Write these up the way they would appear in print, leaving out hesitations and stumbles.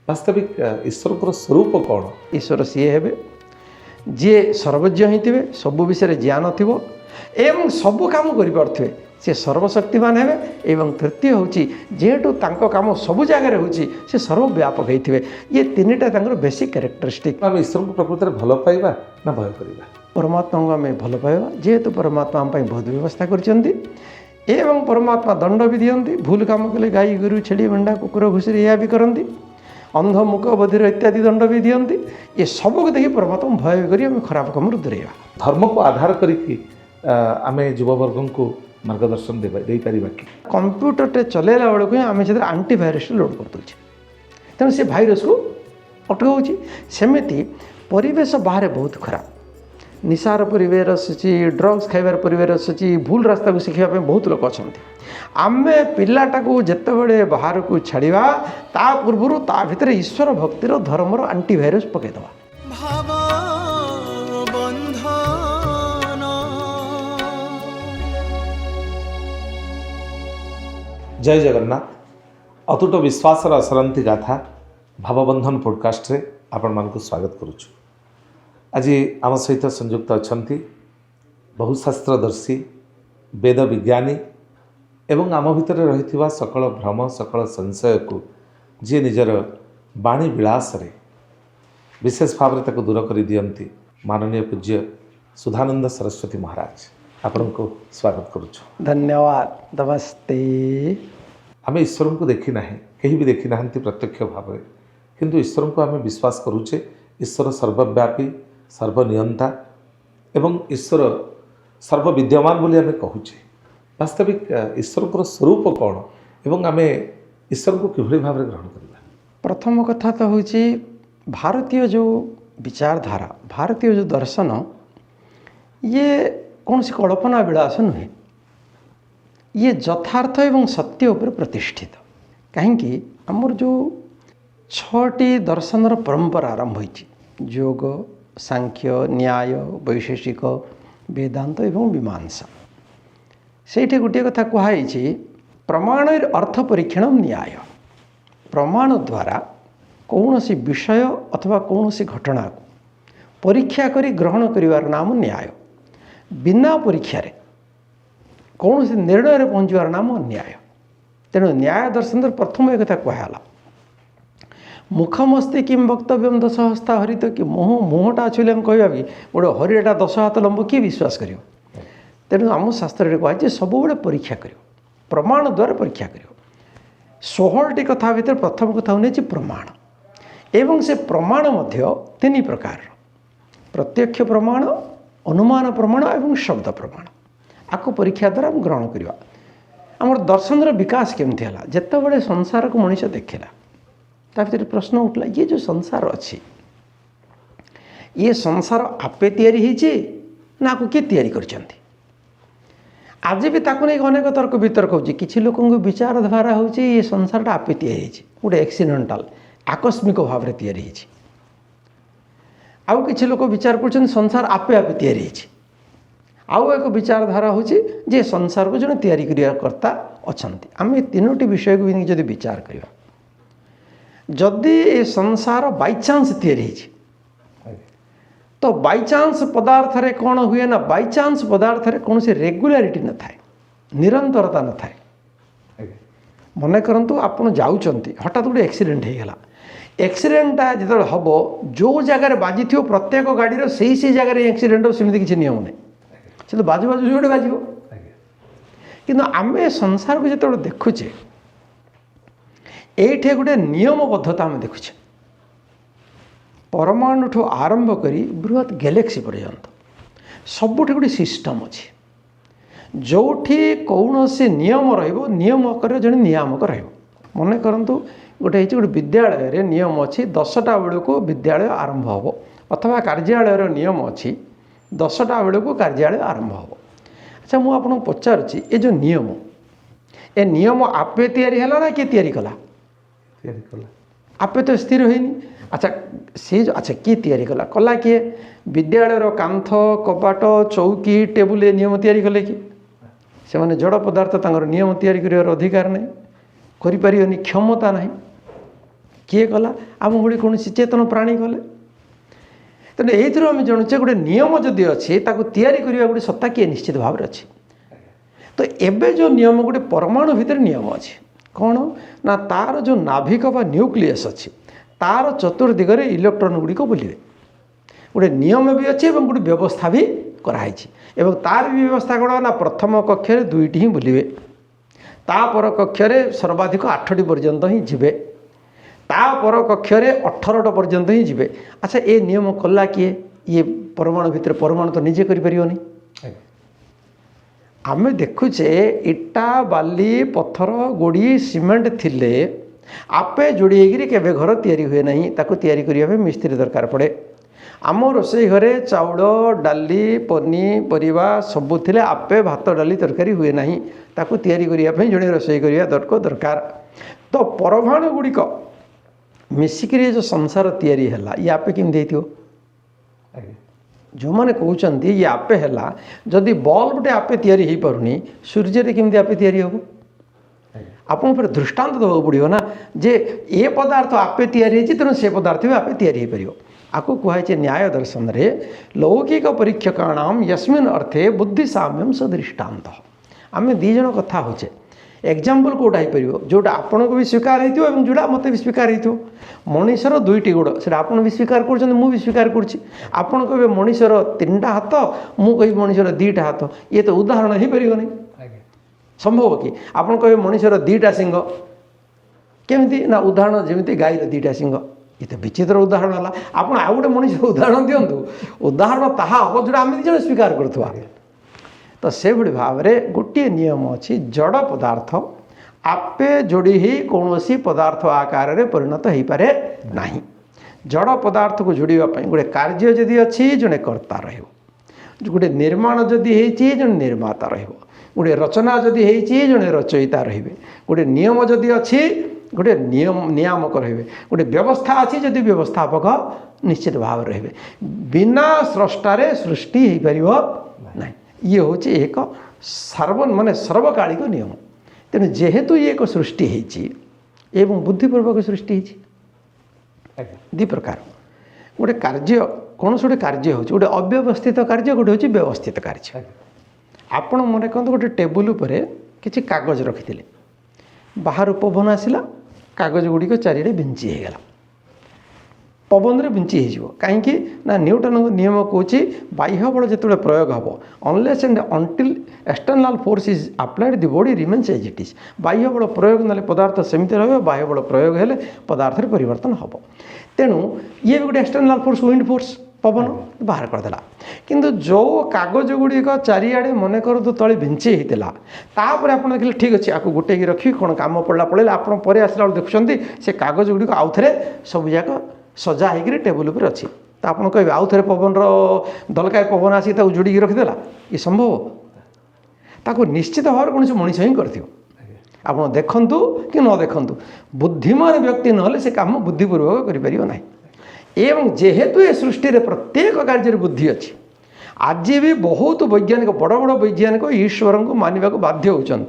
वास्तविक ईश्वर स्वरूप कौन? ईश्वर सी हे जी सर्वज्ञ होते सबु विषय ज्ञान थी एवं सबु काम करें सी सर्वशक्तिमान हे एवं तृतीय हूँ जेहेतु कम सबु जगार हो सर्वव्यापक होते ये तीन टा बेसिक कैरेक्टरिस्टिक। आम ईश्वर को प्रकृत में भल पाइबा ना भय करवा? परमात्मा को आम भल पाइबा जेहेतु परमात्मा आम बहुत व्यवस्था करछंती एवं परमात्मा दंड भी दियंती भूल काम कले गाई गोरु छेली मेंढा कुकुर घुषुरी यह भी करती अंध मुख बधिर इत्यादि दंड भी दियंती ये सबको देखिए परमात्मा भय कर खराब कम दूरेगा। धर्म को आधार करके आम युववर्ग को मार्गदर्शन दे पार कि कंप्यूटर टे चलेला बेलू आम से आंटीभाइरस लोड कर दूचे तेणु से भाइरस को अटकाऊँच सेमती परिवेश बाहर बहुत खराब निशार परिवेश आसूँ ड्रग्स खाइबार परिवेश आसूँ भूल रास्ता को शिखापी बहुत लोग अच्छा आम पिलाटा को जिते बाहर को छाड़ा ता पूर्व ता भीतर ईश्वर भक्तिर धर्मर आंटीभाइरस पकईदवा। जय जगन्नाथ। अतुट विश्वासर असरंती गाथा भावबंधन पॉडकास्ट रे आपण मानकु स्वागत करुछु। आज आम सहित संयुक्त अछंती बहुशास्त्रदर्शी वेद विज्ञानी एवं आम भितर रही सकल भ्रम सकल संशय को जी निजर बाणी विलास रे विशेष भाव में ताको दूर कर दियंती माननीय पूज्य सुधानंद सरस्वती महाराज आपण को स्वागत करुछु। धन्यवाद। नमस्ते। आम ईश्वर को देखी ना कहीं भी देखी ना प्रत्यक्ष भाव में किंतु ईश्वर को आम विश्वास करुचे ईश्वर सर्वव्यापी सर्वनियंता एवं ईश्वर सर्वविद्यमान बोली आम कहूचे। वास्तविक ईश्वर स्वरूप कौन एवं आम ईश्वर को किभली भाव ग्रहण करवा? प्रथम कथा तो हूँ भारतीय जो विचारधारा भारतीय जो दर्शन ये कौन सी कल्पना विलास नुहे ये यथार्थ एवं सत्य उपर प्रतिष्ठित कहीं आमर जो छटी दर्शनर परंपरा आरंभ होती योग सांख्य न्याय वैशेषिक वेदांत एवं मीमांसा से गोटे कथा कहुई प्रमाण अर्थ परीक्षण न्याय प्रमाण द्वारा कौन सी विषय अथवा कौन सी घटना को परीक्षा करी ग्रहण करिवार नाम न्याय बिना परीक्षा रे कौन सी निर्णय पहुँचवार नाम न्याय। तेणु न्याय दर्शन प्रथम एक कथा कहला मुखमस्ति किम वक्तव्यम दश हस्ता हरित कि मुहटा छुले कहवा कि गोटे हरिटा 10 हाथ लंब किए विश्वास कर। तेणु आम शास्त्र कहुए सब परीक्षा कर प्रमाण द्वारा परीक्षा कर 16टी कथा भितर प्रथम कथा हूँ प्रमाण एवं से प्रमाण मध्य 3 प्रकार प्रत्यक्ष प्रमाण अनुमान प्रमाण एवं शब्द प्रमाण आपको परीक्षा द्वारा हम ग्रहण करवा। आमर दर्शन विकास केमती है जिते संसार को मनीष देखला ता भीतर प्रश्न उठला ये जो संसार अच्छी ये संसार आपे तैयारी होइछि ना को किए तैयारी करछंती? आज भी ताको नहीं अनेक तर्क वितर्क होची किछि लोकन को विचारधारा होची ये संसारटा आपे तैयारी होइछि गोटे एक्सीडेंटाल आकस्मिक भाव में तैयारी होइछि आउ किछि लोक विचार करछन संसार आपे आपे तैयारी होइछि आउ एक विचारधारा होची जे संसार को जने तैयारी करियाकर्ता अछंती। आम ए 3टी विषय को भी जदि विचार करिया जदि ए संसार बाई चांस तैयारी होइछि तो बाई चांस पदार्थ रे कौन हुए ना बाई चांस पदार्थ रे कौन सी रेगुलारिटी न थाए निरंतरता न थाए। मन करंतु आपण जाउचंती हठात गोटे एक्सीडेंट हो गला एक्सीडेंटा जो हम जो जगार बाजी थो प्रत्येक गाड़ी से जगह एक्सीडेंट हो सेमती किसी नियम नहीं से तो बाजू बाजू जो बाजो कि आम संसार को जो देखुचे ये गोटे नियमबद्धता आम देखुचे परमाणु ठू आरंभ करी बृहत गैलेक्सी पर्यंत सबुठ गोटे सिस्टम अच्छी जोठी कौन से नियम नियमक जड़े नियामक मन करंतु गोटे गोटे विद्यालय रे नियम अच्छी 10टा बेलू को विद्यालय आरंभ हो अथवा कार्यालय नियम अच्छी 10टा बेलू कार्यालय आरंभ हो। अच्छा मुझे आपको पचारुची ये जो नियम ए नियम आपे तैयारी है ना किए तैयारी कला आपे तो स्थिर होनी। अच्छा से जो अच्छा किए तैयारी कला कला किए विद्यालय कांथ कपाट चौकी टेबुल ए नियम तैयारी कले कि से माने जड़ पदार्थ तांगर नियम तैयारी कर अधिकार नहीं करि क्षमता नहीं किए कला आम भଳି कौन चेतन प्राणी कले तेणु ये आम जानुचे गोटे नियम जदि अच्छे ताको तैयारी करने गोटे सत्ता किए निश्चित भाव में अच्छे तो एबे जो नियम गोटे परमाणु भितर नियम अच्छे कौन ना तार जो नाभिक बा न्यूक्लियस अच्छे तार चतुर्दिगरे इलेक्ट्रॉन गुड़िक बुलिए गोटे नियम भी अच्छे और गोटे व्यवस्था भी कराई एवं तार भी व्यवस्था कौन ना प्रथम कक्षर दुईटी ही बुलिए तापर कक्षर सर्वाधिक 8टी पर्यंत ही जीवे तापर कक्षर 18टा पर्यंत ही जीवे अच्छा ये नियम कला किए ये परमाणु भितर परमाणु तो निजे करें आम देखुचे इटा बाली पत्थर गोड़ी सीमेंट थिले आपे जोड़ी केवे घर तैयारी हुए नहीं ताको तैयारी करने मिस्त्री दरकार पड़े आम रोषे घरे चाउल डाली पनीपरिया सबू थिले आपे भात डाली तरकारी हुए नहीं ताको तैयारी करने जड़े रोषे करिया दरकार तो परमाणु गुड़िक मिसिक जो संसार तैयारी है ये आपे केमती जो मैंने कहते ये आपे है जदि बल्बटे आपे तैयारी हो पारुनी सूर्य केमती आपे तैयारी हम आपन फिर दृष्टांत देवाक पड़ो ना जे ये पदार्थ आपे तैयारी तेणु से पदार्थ भी आपे तैयारी हो पार आपको कहुए न्याय दर्शन रे लौकिक परीक्षकाणाम यस्मिन् अर्थे बुद्धि साम्यम सदृष्टांत आम दी जन कथा होचे एग्जाम्पल कौटा हो पार जोटा आपन को भी स्वीकार हो जोटा मत भी स्वीकार हो मनीषर दुईटी गोड़ से आप भी स्वीकार कर भी स्वीकार करपन कहे मनीषर 3टा हाथ मु कह मनीषर 2टा हाथ ये तो उदाहरण हो पार नहीं संभव कि आपन कहे मनीषर 2टा सिंह केमती ना उदाहरण जमी गाईर 2टा सिंह ये तो विचित्र उदाहरण है आप आउ गोटे मनीषर उदाहरण दिंतु उदाहरण ताहा हम जो आम दिज स्वीकार करुवा तो से भाई भाव में गोटे नियम अच्छी जड़ पदार्थ आपे जोड़ी ही कौन सी पदार्थ आकार में परिणत हो पारे ना जड़ पदार्थ को जोड़ापी गोटे कार्य जदि अच्छी जड़े कर्ता रोटे निर्माण जदि होती जड़े निर्माता रोटे रचना जदि होती जड़े रचयिता रे गोटे नियम जदि अच्छी गोटे नियामक रे गोटे व्यवस्था अच्छी जदि व्यवस्थापक निश्चित भाव रे बिना स्रष्टारे सृष्टि हो पार ना ये हूँ एक माने सर्वकालिक नियम तेणु जेहेतु ये एक सृष्टि एवं बुद्धिपूर्वक सृष्टि दी प्रकार गोटे कार्य कौन से गोटे कार्य हो गोटे अव्यवस्थित कार्य गोटे हूँ व्यवस्थित कार्य आपण मन कहते गोटे टेबुल पर किसी कागज रखी बाहर पवन आसला कागज गुड़िक चारिड़े बिंची होगला पवन रे बिंची हो कहीं ना न्यूटन नियम कौची बाह्य बल जो प्रयोग हम unless and until external force is applied the body remains as it is बाह्य बल प्रयोग ना पदार्थ सेमती रहा बाह्य बल प्रयोग हेले पदार्थ परिवर्तन हम तेणु ये भी गोटे एक्सटर्नाल फोर्स विंड फोर्स पवन बाहर करदेला किंतु जो कागज गुड़िक चारिआडे मन कर तो तले बिंची होता तापर आप देखिए ठीक अच्छे आपको गोटे रखी कौन काम पड़ा पड़े आप आसला देखुं से कागज गुड़िक आउ थे सब जाक सजा होकर टेबुल पर अच्छी तो आप कहे आउ थे पवन दलकाय पवन आसिक जोड़ी रखीदेला ये संभव ताको निश्चित भाव कौन से मनीष ही कर आप देखु कि न देखु बुद्धिमान व्यक्ति ना से काम बुद्धिपूर्वक करें एवं जेहेतु ये सृष्टि रे प्रत्येक कार्य बुद्धि अच्छी आज भी बहुत वैज्ञानिक बड़ बड़ वैज्ञानिक ईश्वर को मानवा बाध्य होती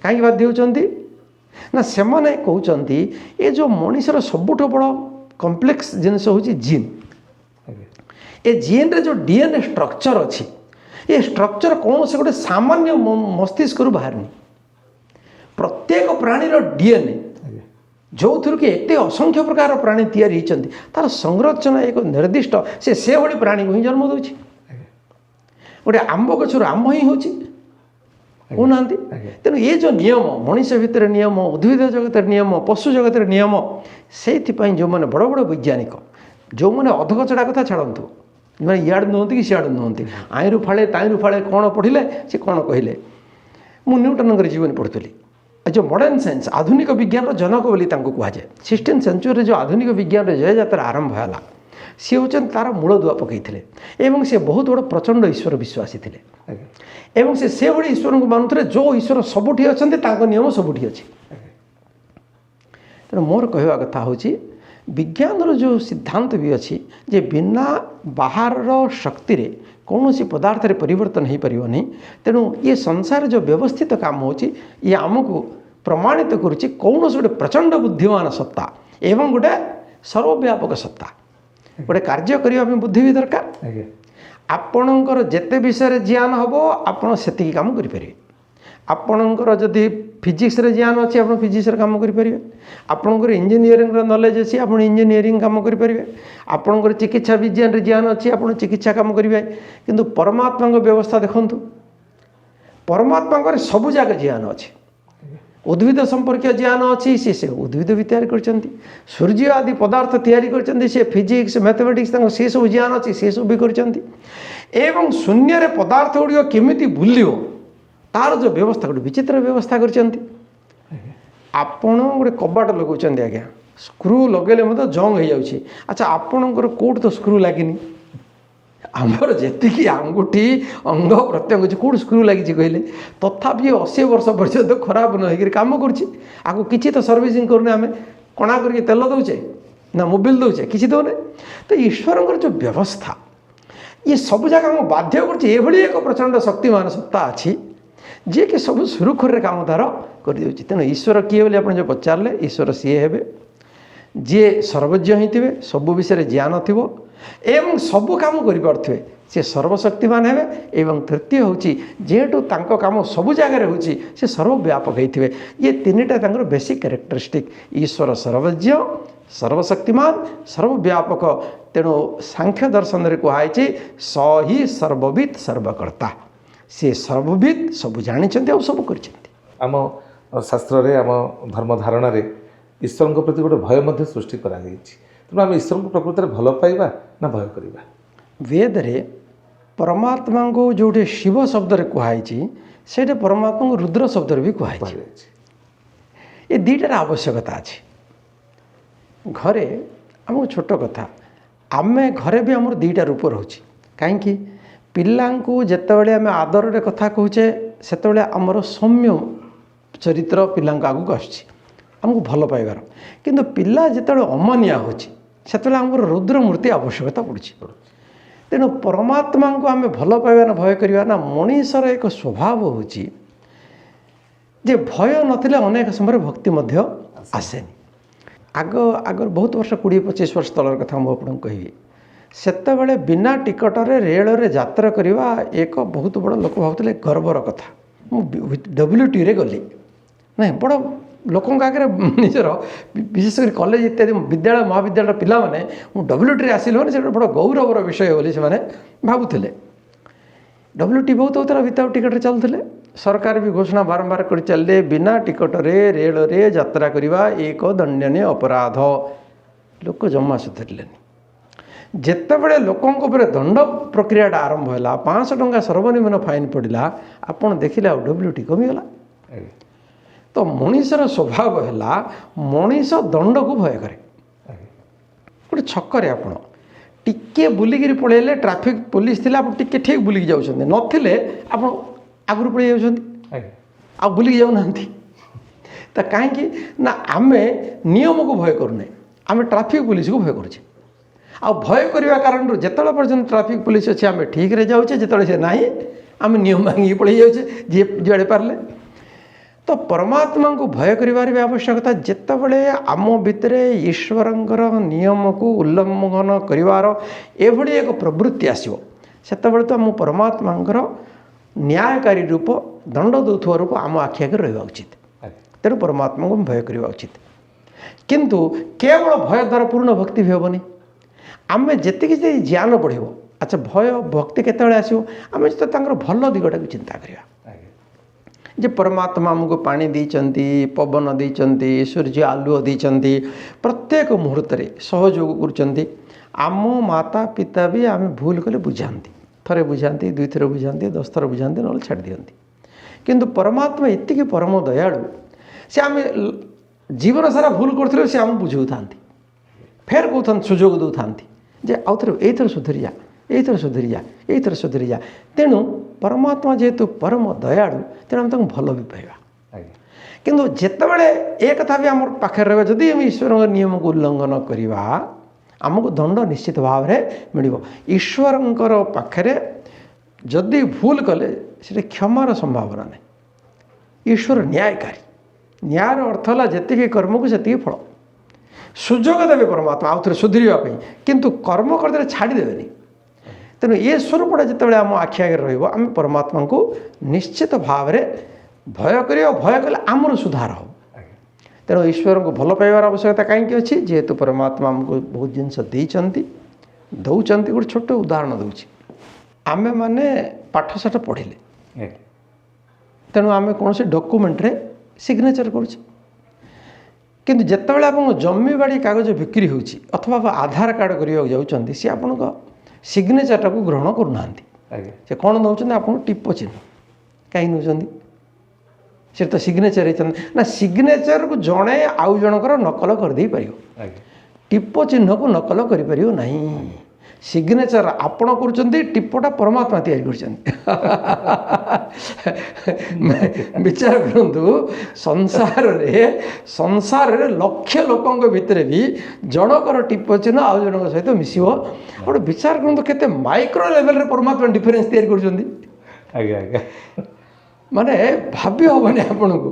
कहीं बाध्य होती ना से कहते ये जो मनीषर सबुठ बड़ कम्प्लेक्स जिनस हूँ जीन ए जीन रे जो डीएनए स्ट्रक्चर अच्छी ये स्ट्रक्चर कौन से गोटे सामान्य मस्तिष्क बाहरनी प्रत्येक प्राणीर डीएनए जो थी कि एत असंख्य प्रकार प्राणी तैयारी तार संरचना एक निर्दिष्ट से भाई प्राणी को ही जन्म दूसरी गोटे आंब गचर आंब ही कहना तेणु ये जो नियम मनीष भितर नियम उद्भिद जगत नियम पशु जगत नियम से जो मैंने बड़ बड़ वैज्ञानिक जो मैंने अधकचड़ा कथा छाड़तु मैंने इाड़ नुहति कि सियाड़ नुहति आईरु फाड़े ताईरु फाड़े कौन पढ़िले से कौन कहले मु न्यूटन जीवन पढ़ुली जो मॉडर्न साइंस आधुनिक विज्ञान जनक बोली कहुए 16th सेंचुरी जो आधुनिक विज्ञान जय यात्रा आरंभ है सी हूँ तार मूल दुआ पकईले एवं से बहुत बड़ प्रचंड ईश्वर विश्वासी थे एवं से भाई ईश्वर को मानुले जो ईश्वर सबुठी अच्छा नियम सबुठी अच्छे तेणु मोर कहवा कथा हूँ विज्ञान जो सिद्धांत भी अच्छी जे बिना बाहर शक्ति रे कौन सी पदार्थ रे परिवर्तन हो पार नहीं तेणु ये संसार जो व्यवस्थित काम हो ये आमको प्रमाणित करुच्ची कौन से गोटे प्रचंड बुद्धिमान सत्ता एवं गोटे सर्वव्यापक सत्ता गोटे कार्य करने में बुद्धि भी दरकार आज्ञा आपणकर जेते विषय ज्ञान हम आप काम करें आपणकर जदि फिजिक्स ज्ञान अच्छे आप फिजिक्स काम करेंगे आपणकर इंजीनियरिंग नॉलेज अच्छी आप इंजीनियरिंग काम करेंगे आपणकर चिकित्सा विज्ञान ज्ञान अच्छी आप चिकित्सा काम करेंगे किंतु परमात्मा व्यवस्था देखूँ परमात्मा सबू जगह ज्ञान अच्छे उद्भिद संपर्क ज्ञान अच्छी से उद्भिद भी तैयारी कर सूर्य आदि पदार्थ तैयारी कर फिजिक्स मैथमेटिक्स सी सब ज्ञान अच्छी सी सब भी कर शून्य पदार्थ गुड़िक केमी बुल तार जो व्यवस्था गोटे विचित्र व्यवस्था कर गोटे कबाट लगाउछ आज्ञा स्क्रू लगेले जंग हो जाऊँ अच्छा आपणकर कौट तो स्क्रू लगे आमर जी आंगुठी अंग प्रत्यंग कौट स्क्रू लगी कहले तथापि 80 वर्ष पर्यंत खराब न होकर कम करू किसी तो सर्विसिंग करने आम कणा करके तेल दौचे ना मोबिल दौचे किसी दौने तो ईश्वर जो व्यवस्था ये सब जगह बाध्य कर एक प्रचंड शक्तिमान सत्ता अच्छी जी कि सब सुरुखुर काम तार कर तेणु ईश्वर किए बोली आप जो पचारे ईश्वर सी हे जी सर्वज्ञ ही थे सबू विषय ज्ञान थी एवं सबू काम करें सी सर्वशक्तिमान हे एवं तृतीय हूँ जेहेतु काम सबू जगार हो सर्वव्यापक होते ये तीनटा बेसिक कैरेक्टरिस्टिक ईश्वर सर्वज्ञ सर्वशक्तिमान सर्वव्यापक तेणु सांख्य दर्शन में कहुई स ही सर्वविद सर्वकर्ता सी सर्वविद सब जानी सब कर आम शास्त्र आम धर्म धारणा ईश्वर प्रति गोटे भय मध्य सृष्टि करा तेणु आम ईश्वर को प्रकृत में भल पाइबा ना भय करवा वेद रे परमात्मा को जोटे शिव शब्द कहुई से परमात्मा को रुद्र शब्द भी कहुई ये दुईटार आवश्यकता अच्छे घरे आमको छोट कथा आम घरे भी आमर दुईटा रूप रोचे कहीं पिला जितेबाला आम आदर कथा कहचे से आमर सौम्य चरित्र पिला आगू आमको भल पाइबार किंतु पिला जिते अमानिया होते आमर रुद्र मूर्ति आवश्यकता पड़ी तेणु परमात्मा को आम भल पाइबा ना भय करवा ना मनीषर एक स्वभाव हो भय नथिले अनेक समय भक्ति आसेनी आग बहुत वर्ष 20-25 वर्ष तलर कथा मुझे कहि सेतबेले बिना टिकटरे रेल रे यात्रा करवा एक बहुत बड़ लोक भावुले गर्वर कथा WT रे गली नहीं बड़ लोकों आगे निजर विशेषकर कॉलेज इत्यादि विद्यालय महाविद्यालय पिला माने WT रे आसिल से बड़ गौरवर विषय बोली से भावुले WT बहुत होता विदाउट टिकट चलते सरकार भी घोषणा बारंबार कर चलते बिना टिकट रे रेल रे यात्रा करवा एक दंडनीय अपराध लोक जमा सुधरले जितेबले लोकों दंड प्रक्रियाटा आरंभ है 500 टंका सर्वनिम्न फाइन पड़ा आपड़ देखिले WT कमीगला तो मनीषर स्वभाव है मनीष दंड को भय करे गोटे छकरे आपण टिके बुलिकी पलैले ट्राफिक पुलिस थी आप टिके ठीक बुलिकी जाऊँ नथिले आप आगु पड़े जाऊँ बुलिकी जाऊना तो कहीं ना आम नियम को भय करूना आम ट्राफिक पुलिस को भय करुचे आ भय करने कारण जिते पर्यटन ट्राफिक पुलिस अच्छे आम ठीक रे जाऊे जिते से ना आम नियम भांगी पड़े जाऊे जी जुआड़े पारे तो परमात्मा को भय कर आवश्यकता जितेबले आम भितर ईश्वरंकर नियम को उल्लंघन कर एक प्रवृत्ति आसो से तो आम परमात्मा न्यायकारी रूप दंड दौथुवा रूप आम आखि आगे रहा उचित तेणु परमात्मा को भय करवा उचित किंतु केवल भय द्वारा पूर्ण भक्ति भी हेनी आम जी ज्ञान बढ़ अच्छा भय भक्ति केतबेले आसो आम जो भल दिगटा को चिंता करवा जे परमात्मा आमको पानी देइचंती पवन देइचंती सूर्य आलुओ देइचंती प्रत्येक मुहूर्त सहयोग करुचंती आम माता पिता भी आम भूल कले बुझाती थरे बुझाती 2 थर बुझाती 10 थर बुझाती ना छाड़ दियंती किंतु परमात्मा एतिकी परम दयालु से आम जीवन सारा भूल करथिले से आम बुझाऊ थांती फेर कहते सुजोग दौ थांती जे आउ थरे एथर सुधरी जा एथर सुधरी जा एथर सुधरी जा तेणु परमात्मा जेहेतु परम दयालु तेणु आम भल भी पाइबा किंतु जितेबाला एक कथा भी आम पाखे रहा जदि आम ईश्वर नियम को उल्लंघन करवा आमको दंड निश्चित भाव में मिल ईश्वर पाखे जदि भूल कले से क्षमार संभावना नहीं ईश्वर न्यायकारी न्यायर अर्थ है जी कर्म को से फल ସୁଯୋଗ ଦେବେ ପରମାତ୍ମା ଆଉ ଥରେ ସୁଧରିବା ପାଇଁ, କିନ୍ତୁ କର୍ମ କରିଦେଲେ ଛାଡ଼ିଦେବେନି। ତେଣୁ ଏ ସ୍ୱରୂପଟା ଯେତେବେଳେ ଆମ ଆଖି ଆଗରେ ରହିବ, ଆମେ ପରମାତ୍ମାଙ୍କୁ ନିଶ୍ଚିତ ଭାବରେ ଭୟ କରିବା। ଭୟ କଲେ ଆମର ସୁଧାର ହେବ। ତେଣୁ ଈଶ୍ୱରଙ୍କୁ ଭଲ ପାଇବାର ଆବଶ୍ୟକତା କାହିଁକି ଅଛି? ଯେହେତୁ ପରମାତ୍ମା ଆମକୁ ବହୁତ ଜିନିଷ ଦେଇଛନ୍ତି, ଦେଉଛନ୍ତି। ଗୋଟେ ଛୋଟ ଉଦାହରଣ ଦେଉଛି। ଆମେମାନେ ପାଠଶାଠ ପଢ଼ିଲେ, ତେଣୁ ଆମେ କୌଣସି ଡକୁମେଣ୍ଟରେ ସିଗ୍ନେଚର୍ କରୁଛେ। କିନ୍ତୁ ଯେତେବେଳେ ଆପଣଙ୍କ ଜମିବାଡ଼ି କାଗଜ ବିକ୍ରି ହେଉଛି ଅଥବା ଆଧାର କାର୍ଡ଼ କରିବାକୁ ଯାଉଛନ୍ତି, ସେ ଆପଣଙ୍କ ସିଗ୍ନେଚର୍ଟାକୁ ଗ୍ରହଣ କରୁନାହାନ୍ତି। ସେ କ'ଣ ନେଉଛନ୍ତି? ଆପଣଙ୍କ ଟିପ ଚିହ୍ନ। କାହିଁକି ନେଉଛନ୍ତି? ସେ ତ ସିଗ୍ନେଚର୍ ହେଇଛନ୍ତି ନା। ସିଗ୍ନେଚର୍କୁ ଜଣେ ଆଉ ଜଣଙ୍କର ନକଲ କରିଦେଇପାରିବ, ଟିପ ଚିହ୍ନକୁ ନକଲ କରିପାରିବ ନାହିଁ। ସିଗ୍ନେଚର୍ ଆପଣ କରୁଛନ୍ତି, ଟିପଟା ପରମାତ୍ମା ତିଆରି କରିଛନ୍ତି। ବିଚାର କରନ୍ତୁ, ସଂସାରରେ ଲକ୍ଷ ଲୋକଙ୍କ ଭିତରେ ବି ଜଣଙ୍କର ଟିପ ଚିହ୍ନ ଆଉ ଜଣଙ୍କ ସହିତ ମିଶିବ। ଗୋଟେ ବିଚାର କରନ୍ତୁ, କେତେ ମାଇକ୍ରୋ ଲେଭେଲରେ ପରମାତ୍ମା ଡିଫରେନ୍ସ ତିଆରି କରୁଛନ୍ତି। ମାନେ ଭାବି ହେବନି ଆପଣଙ୍କୁ।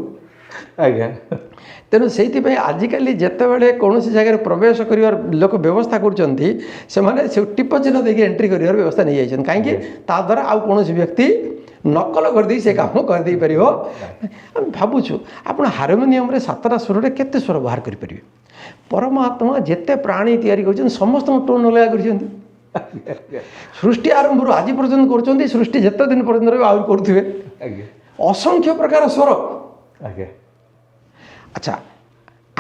ତେଣୁ ସେଇଥିପାଇଁ ଆଜିକାଲି ଯେତେବେଳେ କୌଣସି ଜାଗାରେ ପ୍ରବେଶ କରିବାର ଲୋକ ବ୍ୟବସ୍ଥା କରୁଛନ୍ତି, ସେମାନେ ସେ ଟିପ ଚିହ୍ନ ଦେଇକି ଏଣ୍ଟ୍ରି କରିବାର ବ୍ୟବସ୍ଥା ନେଇଯାଇଛନ୍ତି। କାହିଁକି? ତା ଦ୍ୱାରା ଆଉ କୌଣସି ବ୍ୟକ୍ତି ନକଲ କରିଦେଇ ସେ କାମ କରିଦେଇପାରିବ। ଆମେ ଭାବୁଛୁ, ଆପଣ ହାରମୋନିୟମରେ 7ଟା ସ୍ୱରରେ କେତେ ସ୍ୱର ବାହାର କରିପାରିବେ? ପରମାତ୍ମା ଯେତେ ପ୍ରାଣୀ ତିଆରି କରିଛନ୍ତି, ସମସ୍ତଙ୍କ ଟୋନ୍ ଅଲଗା କରିଛନ୍ତି। ସୃଷ୍ଟି ଆରମ୍ଭରୁ ଆଜି ପର୍ଯ୍ୟନ୍ତ କରୁଛନ୍ତି। ସୃଷ୍ଟି ଯେତେ ଦିନ ପର୍ଯ୍ୟନ୍ତ ରହିବ ଆହୁରି କରୁଥିବେ। ଅସଂଖ୍ୟ ପ୍ରକାର ସ୍ୱର। ଆଚ୍ଛା,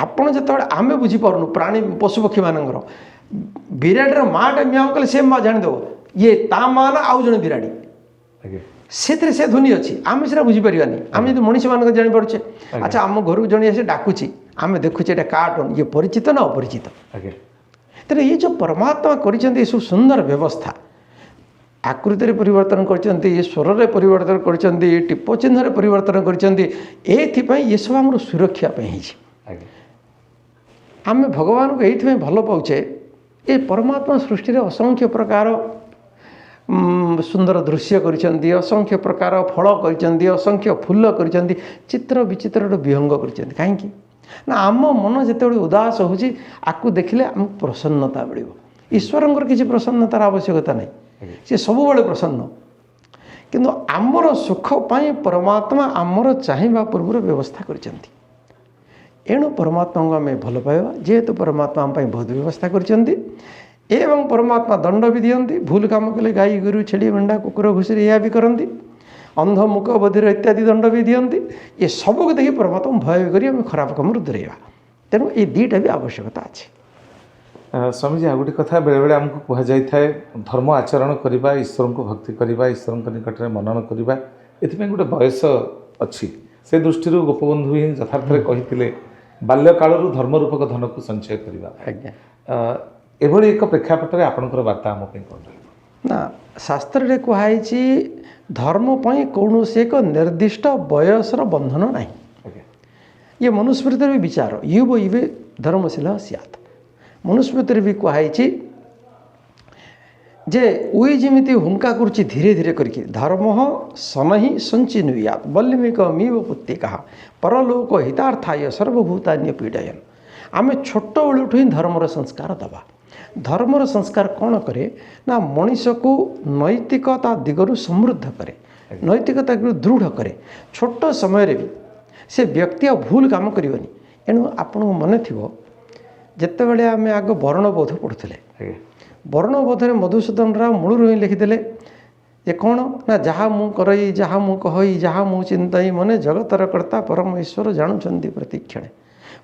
ଆପଣ ଯେତେବେଳେ ଆମେ ବୁଝିପାରୁନୁ ପ୍ରାଣୀ ପଶୁପକ୍ଷୀମାନଙ୍କର, ବିରାଡ଼ିର ମାଆଟା ମିଆଁ କଲେ ସେ ମା ଜାଣିଦେବ ଇଏ ତା ମା ନା ଆଉ ଜଣେ ବିରାଡ଼ି। ସେଥିରେ ସେ ଧ୍ୱନି ଅଛି, ଆମେ ସେଟା ବୁଝିପାରିବାନି। ଆମେ ଯଦି ମଣିଷମାନଙ୍କ ଜାଣିପାରୁଛେ। ଆଚ୍ଛା, ଆମ ଘରକୁ ଜଣେ ଆସି ଡାକୁଛି, ଆମେ ଦେଖୁଛେ ଏଇଟା କାହା ଟୋନ୍, ଇଏ ପରିଚିତ ନା ଅପରିଚିତ? ତେଣୁ ଏ ଯେଉଁ ପରମାତ୍ମା କରିଛନ୍ତି ଏସବୁ ସୁନ୍ଦର ବ୍ୟବସ୍ଥା, ଆକୃତିରେ ପରିବର୍ତ୍ତନ କରିଛନ୍ତି, ସ୍ୱରରେ ପରିବର୍ତ୍ତନ କରିଛନ୍ତି, ଟିପ ଚିହ୍ନରେ ପରିବର୍ତ୍ତନ କରିଛନ୍ତି। ଏଇଥିପାଇଁ ଏସବୁ ଆମର ସୁରକ୍ଷା ପାଇଁ ହେଇଛି। ଆମେ ଭଗବାନଙ୍କୁ ଏଇଥିପାଇଁ ଭଲ ପାଉଛେ, ଏ ପରମାତ୍ମା ସୃଷ୍ଟିରେ ଅସଂଖ୍ୟ ପ୍ରକାର ସୁନ୍ଦର ଦୃଶ୍ୟ କରିଛନ୍ତି, ଅସଂଖ୍ୟ ପ୍ରକାର ଫଳ କରିଛନ୍ତି, ଅସଂଖ୍ୟ ଫୁଲ କରିଛନ୍ତି, ଚିତ୍ର ବିଚିତ୍ରର ବିହଙ୍ଗ କରିଛନ୍ତି। କାହିଁକି ନା ଆମ ମନ ଯେତେବେଳେ ଉଦାସ ହେଉଛି, ଆକୁ ଦେଖିଲେ ଆମକୁ ପ୍ରସନ୍ନତା ମିଳିବ। ଈଶ୍ୱରଙ୍କର କିଛି ପ୍ରସନ୍ନତାର ଆବଶ୍ୟକତା ନାହିଁ, ସେ ସବୁବେଳେ ପ୍ରସନ୍ନ। କିନ୍ତୁ ଆମର ସୁଖ ପାଇଁ ପରମାତ୍ମା ଆମର ଚାହିଁବା ପୂର୍ବରୁ ବ୍ୟବସ୍ଥା କରିଛନ୍ତି। ଏଣୁ ପରମାତ୍ମାଙ୍କୁ ଆମେ ଭଲ ପାଇବା। ଯେହେତୁ ପରମାତ୍ମା ଆମ ପାଇଁ ବହୁତ ବ୍ୟବସ୍ଥା କରିଛନ୍ତି ଏବଂ ପରମାତ୍ମା ଦଣ୍ଡ ବି ଦିଅନ୍ତି। ଭୁଲ କାମ କଲେ ଗାଈ ଗୋରୁ ଛେଳି ମେଣ୍ଢା କୁକୁର ଘୁଷୁରି ଏହା ବି କରନ୍ତି। ଅନ୍ଧ ମୁକ ବଧିର ଇତ୍ୟାଦି ଦଣ୍ଡ ବି ଦିଅନ୍ତି। ଏସବୁକୁ ଦେଖି ପରମାତ୍ମାକୁ ଭୟ କରି ଆମେ ଖରାପ କାମରୁ ଦୂରେଇବା। ତେଣୁ ଏ ଦୁଇଟା ବି ଆବଶ୍ୟକତା ଅଛି। ସ୍ୱାମୀଜୀ, ଆଉ ଗୋଟେ କଥା ବେଳେବେଳେ ଆମକୁ କୁହାଯାଇଥାଏ, ଧର୍ମ ଆଚରଣ କରିବା, ଈଶ୍ୱରଙ୍କୁ ଭକ୍ତି କରିବା, ଈଶ୍ୱରଙ୍କ ନିକଟରେ ମନନ କରିବା, ଏଥିପାଇଁ ଗୋଟେ ବୟସ ଅଛି। ସେ ଦୃଷ୍ଟିରୁ ଗୋପବନ୍ଧୁ ହିଁ ଯଥାର୍ଥରେ କହିଥିଲେ, ବାଲ୍ୟକାଳରୁ ଧର୍ମରୂପକ ଧନକୁ ସଞ୍ଚୟ କରିବା। ଏଭଳି ଏକ ପ୍ରେକ୍ଷାପଟରେ ଆପଣଙ୍କର ବାର୍ତ୍ତା ଆମ ପାଇଁ କ'ଣ ରହିବ? ନା, ଶାସ୍ତ୍ରରେ କୁହାଯାଇଛି ଧର୍ମ ପାଇଁ କୌଣସି ଏକ ନିର୍ଦ୍ଦିଷ୍ଟ ବୟସର ବନ୍ଧନ ନାହିଁ। ଇଏ ମନୁସ୍ମୃତିର ବି ବିଚାର, ୟୁବ ଇବେ ଧର୍ମଶୀଳ ସ୍ୟାତ୍। ମନୁସ୍ମୃତିରେ ବି କୁହାଯାଇଛି ଯେ ଉଇ ଯେମିତି ହୁଙ୍କା କରୁଛି ଧୀରେ ଧୀରେ କରିକି, ଧର୍ମ ସନହି ସଞ୍ଚିନୁୟାତ୍ ବଲ୍ଲୀମିକ ମିବ ପୁତ୍ତିକା ପରଲୋକ ହିତାର୍ଥାୟ ସର୍ବଭୂତାନ୍ୟ ପୀଡ଼ୟନ୍। ଆମେ ଛୋଟବେଳଠୁ ହିଁ ଧର୍ମର ସଂସ୍କାର ଦେବା। ଧର୍ମର ସଂସ୍କାର କ'ଣ କରେ ନା, ମଣିଷକୁ ନୈତିକତା ଦିଗରୁ ସମୃଦ୍ଧ କରେ, ନୈତିକତାକୁ ଦୃଢ଼ କରେ। ଛୋଟ ସମୟରେ ବି ସେ ବ୍ୟକ୍ତି ଆଉ ଭୁଲ କାମ କରିବନି। ଏଣୁ ଆପଣଙ୍କୁ ମନେ ଥିବ, ଯେତେବେଳେ ଆମେ ଆଗ ବର୍ଣ୍ଣବୋଧ ପଢ଼ୁଥିଲେ, ବର୍ଣ୍ଣବୋଧରେ ମଧୁସୂଦନ ରାଓ ମୂଳରୁ ହିଁ ଲେଖିଥିଲେ ଯେ କ'ଣ ନା, ଯାହା ମୁଁ କରଇ, ଯାହା ମୁଁ କହଇ, ଯାହା ମୁଁ ଚିନ୍ତାଇ, ମନେ ଜଗତର କର୍ତ୍ତା ପରମ ଈଶ୍ୱର ଜାଣୁଛନ୍ତି ପ୍ରତିକ୍ଷଣେ।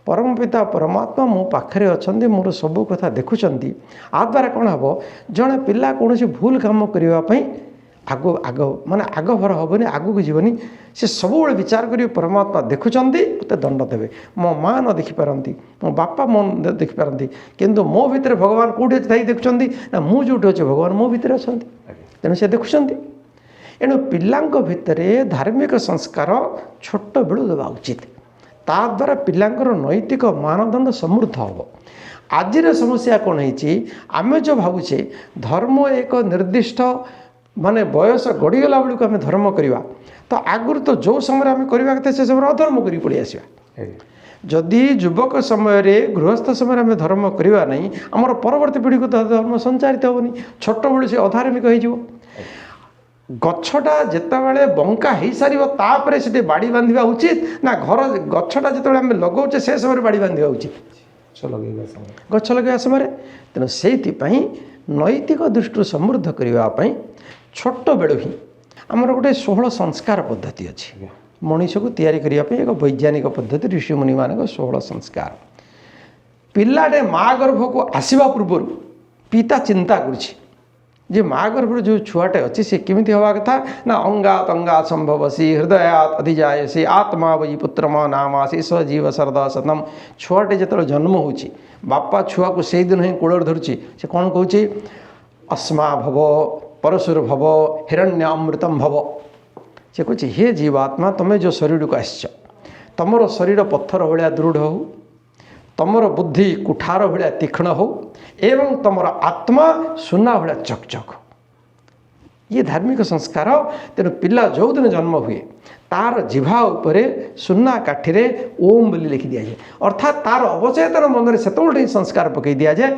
ପରମ ପିତା ପରମାତ୍ମା ମୋ ପାଖରେ ଅଛନ୍ତି, ମୋର ସବୁ କଥା ଦେଖୁଛନ୍ତି। ଆ ଦ୍ୱାରା କ'ଣ ହେବ, ଜଣେ ପିଲା କୌଣସି ଭୁଲ କାମ କରିବା ପାଇଁ ଆଗଭର ହେବନି, ଆଗକୁ ଯିବନି। ସେ ସବୁବେଳେ ବିଚାର କରିବେ, ପରମାତ୍ମା ଦେଖୁଛନ୍ତି, ମୋତେ ଦଣ୍ଡ ଦେବେ। ମୋ ମା ନ ଦେଖିପାରନ୍ତି, ମୋ ବାପା ମୋ ଦେଖିପାରନ୍ତି, କିନ୍ତୁ ମୋ ଭିତରେ ଭଗବାନ କେଉଁଠି ଥାଇ ଦେଖୁଛନ୍ତି ନା, ମୁଁ ଯେଉଁଠି ଅଛି ଭଗବାନ ମୋ ଭିତରେ ଅଛନ୍ତି। ତେଣୁ ସେ ଦେଖୁଛନ୍ତି। ଏଣୁ ପିଲାଙ୍କ ଭିତରେ ଧାର୍ମିକ ସଂସ୍କାର ଛୋଟବେଳୁ ଦେବା ଉଚିତ। ତାଦ୍ୱାରା ପିଲାଙ୍କର ନୈତିକ ମାନଦଣ୍ଡ ସମୃଦ୍ଧ ହେବ। ଆଜିର ସମସ୍ୟା କ'ଣ ହେଇଛି, ଆମେ ଯେଉଁ ଭାବୁଛେ ଧର୍ମ ଏକ ନିର୍ଦ୍ଦିଷ୍ଟ ବୟସ ଗଡ଼ିଗଲା ବେଳକୁ ଆମେ ଧର୍ମ କରିବା, ତ ଆଗରୁ ତ ଯେଉଁ ସମୟରେ ଆମେ କରିବା କଥା ସେ ସମୟରେ ଅଧର୍ମ କରି ପଳେଇ ଆସିବା। जदि युवक समय गृहस्थ समय आम धर्म करवा नहीं आमर परवर्ती पीढ़ी को धर्म संचारित हेनी छोट बड़े से अधार्मिक हो गछटा जितेबाला बंका हो सारे से बाड़ी बांधा उचित ना घर गछटा जिते आम लगाऊे से समय बाड़ी बांधा उचित गछ लगे समय तेणु से नैतिक दृष्टि समृद्ध करने छोट बेलू ही आमर गोटे 16 संस्कार पद्धति अच्छी मनीष को तैयारी करने एक वैज्ञानिक पद्धति ऋषिमुनि मान 16 संस्कार पिलाटे माँ गर्भ को आसवा पूर्व पिता चिंता करुँचे माँ गर्भ जो छुआटे अच्छी सी केमी हवा कथा ना अंगात अंगात संभवसी हृदयात अधिजायसी आत्मा वही पुत्रमा नामासी सजीव सरदा सतम छुआटे जो जन्म हो बापा छुआ को से दिन ही कोड़ धरुची से कौन कौची अस्मा भव परशुर भव हिरण्य अमृतम भव से कहे हे जीवात्मा तुम्हें जो शरीर को आसच तुमर शरीर पत्थर भाया दृढ़ हो तुमर बुद्धि कुठार भाया तीक्ष्ण हो एवं तुमर आत्मा सुना भाया चकचक हो ये धार्मिक संस्कार तेणु पिला जो दिन जन्म हुए तार जिभा उपरे सुना काठी ओम बोली लिखि दि जाए अर्थात तार अवचेतन मन से ही संस्कार पकई दि जाए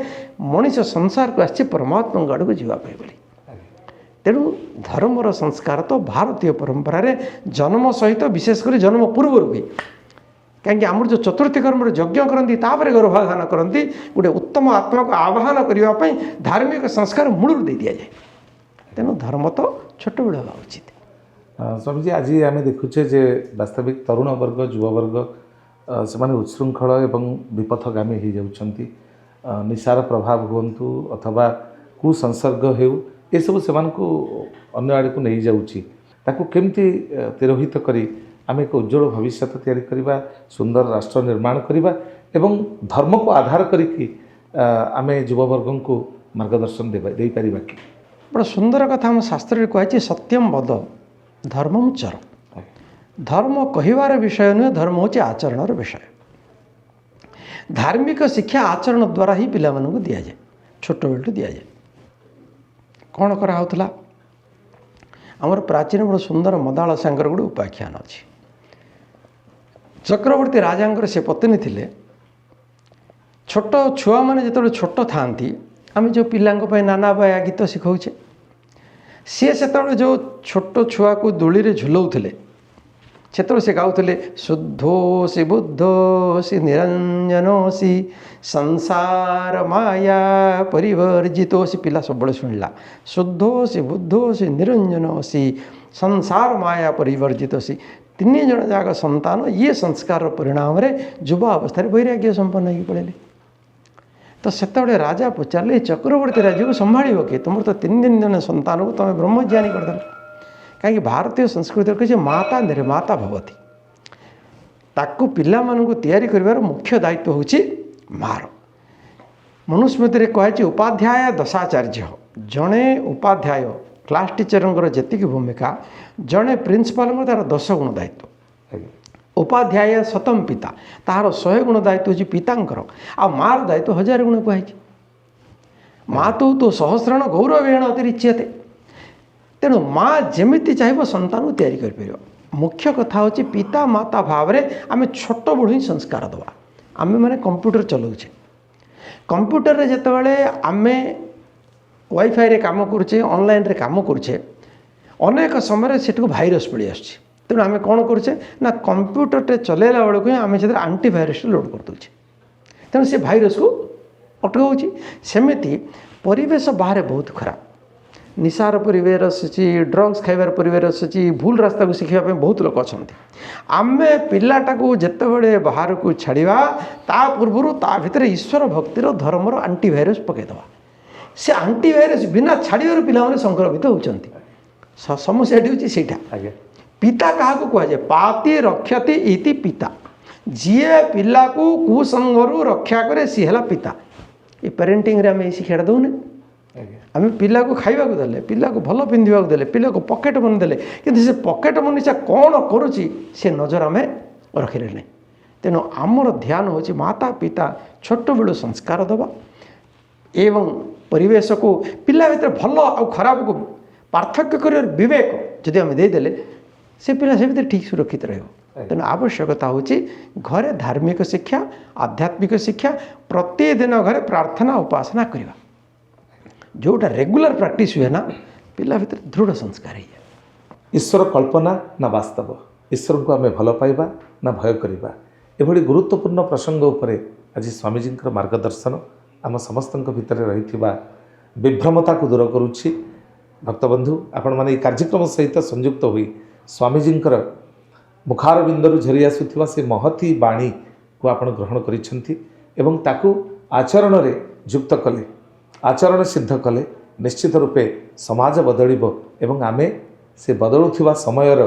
मनीष संसार को आसी परमात्मा आड़ को जावाई बोली तेणु धर्मर संस्कार तो भारतीय परंपरा रे जन्म सहित विशेषकर जन्म पूर्व हुए कहीं आमर जो चतुर्थी कर्म यज्ञ करती गर्भाधान करती गोटे उत्तम आत्मा को आवाहन करने धार्मिक संस्कार मूल दे दि जाए तेणु धर्म तो छोट बेड़ हवा उचित स्वामीजी आज आम देखुचे जे वास्तविक तरुण वर्ग युववर्ग से उच्छृंखल एवं विपथगामी हो जाउछंती निशार प्रभाव हुंतु अथवा कुसंसर्ग हो ये सब से अन्य आड़ को नहीं जाऊँगी ताकू केमती तिरोहित करी आम एक उज्जवल भविष्य तैयारी करवा सुंदर राष्ट्र निर्माण करवा एवं धर्म को आधार करिकी आम युववर्ग को मार्गदर्शन दे पारिबा कि बड़ा सुंदर कथा हम शास्त्र कही सत्यम वद धर्मम चर धर्म कहिबार विषय नुहे धर्म हूँ आचरण विषय धार्मिक शिक्षा आचरण द्वारा ही पिला मानू दि जाए छोट बेलू दि जाए कौन कराला आमर प्राचीन बड़ा सुंदर मदाल सांगर गोटे उपाख्यान अच्छी चक्रवर्ती राजा से पत्नी थिले छोट छुआ मैंने जो छोट था आम जो पिला नाना बाया गीत शिखाऊे सी से जो छोट छुआ को दोली रे झुलाऊले से गाँले शुद्धोसी बुद्धोसी निरंजनोसी संसार माया परिवर्जितोसी पिला सब शुणिला शुद्धोसी बुद्धोसी निरंजनोसी संसार माया परिवर्जितोसी तीन जन जाक संतान ये संस्कार परिणाम युवा अवस्था वैराग्य संपन्न हो पड़े तो सेतबे राजा पचारे चक्रवर्ती राज्य को संभाल किए तुम तो 3 दिन जन संतान को तुम ब्रह्मज्ञानी करदेल कहीं भारतीय संस्कृति कहे माता निर्माता भवती ताकू पिला मानू तैयारी कर मुख्य दायित्व होची मार मनुस्मृति कहे उपाध्याय दशाचार्य जड़े उपाध्याय क्लास टीचर जी भूमिका जड़े प्रिंसिपाल तार 10 गुण दायित्व उपाध्याय शतम पिता तार 100 गुण दायित्व होची पितांकर आ मार दायित्व 1000 गुण कहे माँ तो सहस्रण गौरवेण अतिरिच्यते तेणु माँ जमिति चाहिए संतान को तैयारी कर मुख्य कथा होची पिता माता भाव में आम छोट बड़ ही संस्कार दवा आम मैंने कंप्यूटर चलाऊे कंप्यूटर रे जितेबाला आम वाईफाई रे काम करुचे ऑनलाइन रे काम करुचे अनेक समय से भाइरस पलि आस तेणु आम कौन करुचे ना कंप्यूटर चलैला बेलू आम से आंटीभाइरस लोड कर दूचे तेणु से भाइरस को अटकाऊँगी सेमती परिवेश बाहर बहुत खराब निशार परिवेश आसूँ ड्रग्स खाइबार परिवेश आसूँ भूल रास्ता को शिखापी बहुत लोग अच्छा आम पिलाटा को जितेबाला बाहर को छाड़ा ता पूर्व ता भितर ईश्वर भक्तिर धर्मर आंटीभाइरस पकईदे से आंटीभाइरस बिना छाड़र पिला संक्रमित होती समस्या हूँ से पिता क्या कहुए पाति रक्षति इति पिता जी पिला को कुसंगरू रक्षा करे सी है पिता ये पेरेन्टिंग रे आम ये शिक्षा दौने आम पिला को खाइबा को देले पिला को भल पिंधा देले पिला को पकेट मनी देले कि से पकेट मनी से कौन करुच्ची से नजर आम रखिले नहीं तेणु आमर ध्यान होची माता पिता छोट बेलू संस्कार दबा एवं परिवेश को पिला भीतर भल आ खराब को पार्थक्य कर विवेक जदि आम देदेले से पिला से भीतर ठीक सुरक्षित रहिबो तेणु आवश्यकता होची घरे धार्मिक शिक्षा आध्यात्मिक शिक्षा प्रतिदिन घरे प्रार्थना उपासना करवा जोटा रेगुलर प्रैक्टिस हुए ना पिला भीतर दृढ़ संस्कार है। ईश्वर कल्पना ना वास्तव ईश्वर को आम भल पाइबा ना भय करवा एभली गुरुत्वपूर्ण प्रसंग उपरे आज स्वामीजी मार्गदर्शन आम समस्त भितर रही विभ्रमता को दूर करुच्ची। भक्तबंधु आपण मैंने ये कार्यक्रम सहित संयुक्त हुई स्वामीजींकर मुखारबिंदु झरी आसुवा से महती बाणी को आपण ग्रहण करिसेंति ताकू आचरण रे युक्त कले आचरण सिद्ध कले निश्चित रूपे समाज बदलिबो एवं आमे से बदलुथिबा समयर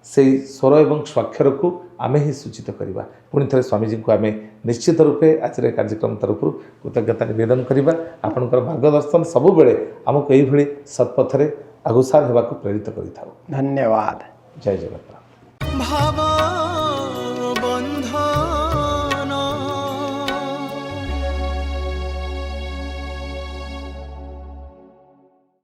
से स्वर एवं स्वाक्षर को आमे ही सूचित करवा। पुणी थे स्वामीजी को आमे निश्चित रूपे आज कार्यक्रम तरफ कृतज्ञता निवेदन करवा। आपणकर मार्गदर्शन सबुबले आमको यही सत्पथरे अग्रसर होगा प्रेरित करि। धन्यवाद। जय जगन्नाथ। भाव